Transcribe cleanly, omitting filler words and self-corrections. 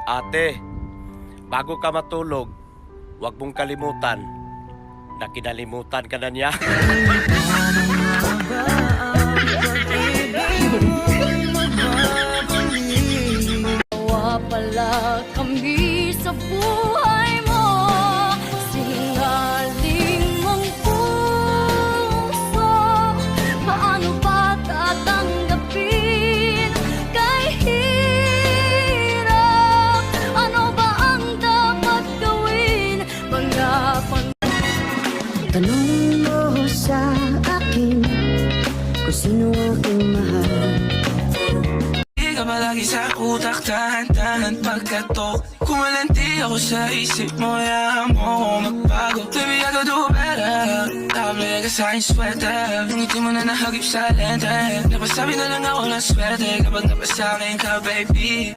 Ate, bago ka matulog, huwag mong kalimutan na kinalimutan ka na niya. Nawa pala kami sa buhay mo, singaling mong puso. Paano ba tatanggapin kay hirap? Ano ba ang dapat gawin? Mga Tanong mo sa akin kung sino aking mahal. Di ka palagi sa utak, tahan-tahan pagkatok. Kumalanti ako sa isip mo, yahan mo ako magbago. Baby, I could do better. Nakabili ka sa aking sweater, ngiti mo na nahagip sa lente. Napasabi na lang ako ng swerte kapag napasakin ka, baby.